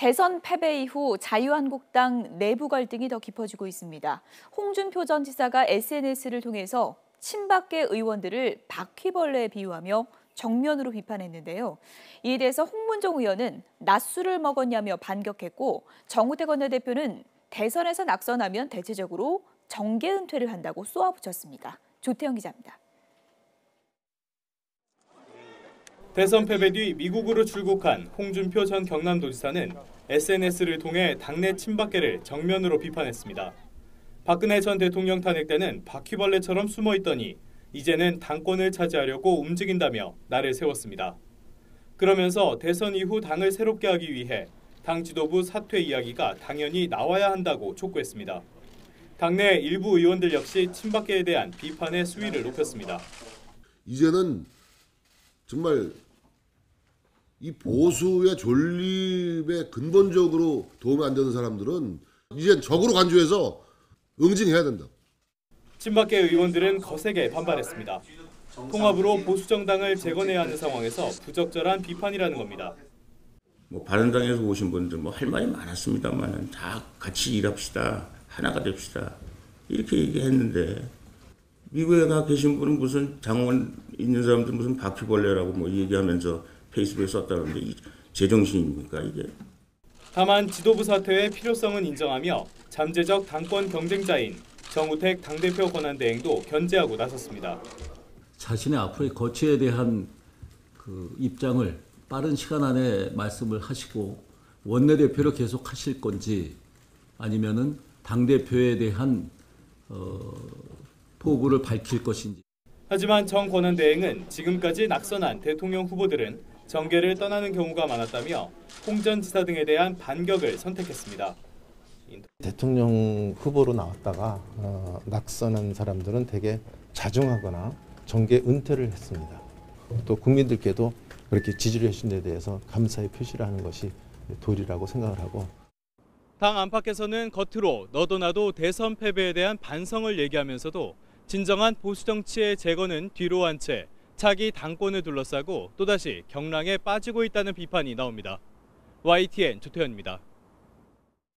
대선 패배 이후 자유한국당 내부 갈등이 더 깊어지고 있습니다. 홍준표 전 지사가 SNS를 통해서 친박계 의원들을 바퀴벌레에 비유하며 정면으로 비판했는데요. 이에 대해서 홍문종 의원은 낮술을 먹었냐며 반격했고, 정우택 원내대표는 대선에서 낙선하면 대체적으로 정계 은퇴를 한다고 쏘아붙였습니다. 조태영 기자입니다. 대선 패배 뒤 미국으로 출국한 홍준표 전 경남도지사는 SNS를 통해 당내 친박계를 정면으로 비판했습니다. 박근혜 전 대통령 탄핵 때는 바퀴벌레처럼 숨어있더니 이제는 당권을 차지하려고 움직인다며 날을 세웠습니다. 그러면서 대선 이후 당을 새롭게 하기 위해 당 지도부 사퇴 이야기가 당연히 나와야 한다고 촉구했습니다. 당내 일부 의원들 역시 친박계에 대한 비판의 수위를 높였습니다. 이제는 정말 이 보수의 존립에 근본적으로 도움이 안 되는 사람들은 이젠 적으로 간주해서 응징해야 된다. 친박계 의원들은 거세게 반발했습니다. 통합으로 보수 정당을 재건해야 하는 상황에서 부적절한 비판이라는 겁니다. 바른당에서 오신 분들 할 말이 많았습니다만 다 같이 일합시다, 하나가 됩시다 이렇게 얘기했는데 미국에 가 계신 분은 무슨 장원 있는 사람들 무슨 바퀴벌레라고 얘기하면서 페이스북에 썼다는데 제정신입니까 이게? 다만 지도부 사퇴의 필요성은 인정하며 잠재적 당권 경쟁자인 정우택 당대표 권한대행도 견제하고 나섰습니다. 자신의 앞으로의 거취에 대한 입장을 빠른 시간 안에 말씀을 하시고 원내대표로 계속 하실 건지 아니면은 당대표에 대한 포부를 밝힐 것인지. 하지만 정 권한대행은 지금까지 낙선한 대통령 후보들은 정계를 떠나는 경우가 많았다며 홍 전 지사 등에 대한 반격을 선택했습니다. 대통령 후보로 나왔다가 낙선한 사람들은 되게 자중하거나 정계 은퇴를 했습니다. 또 국민들께도 그렇게 지지를 해주신 데 대해서 감사의 표시를 하는 것이 도리라고 생각을 하고. 당 안팎에서는 겉으로 너도 나도 대선 패배에 대한 반성을 얘기하면서도 진정한 보수 정치의 재건은 뒤로 한 채 차기 당권을 둘러싸고 또다시 경랑에 빠지고 있다는 비판이 나옵니다. YTN 조태현입니다.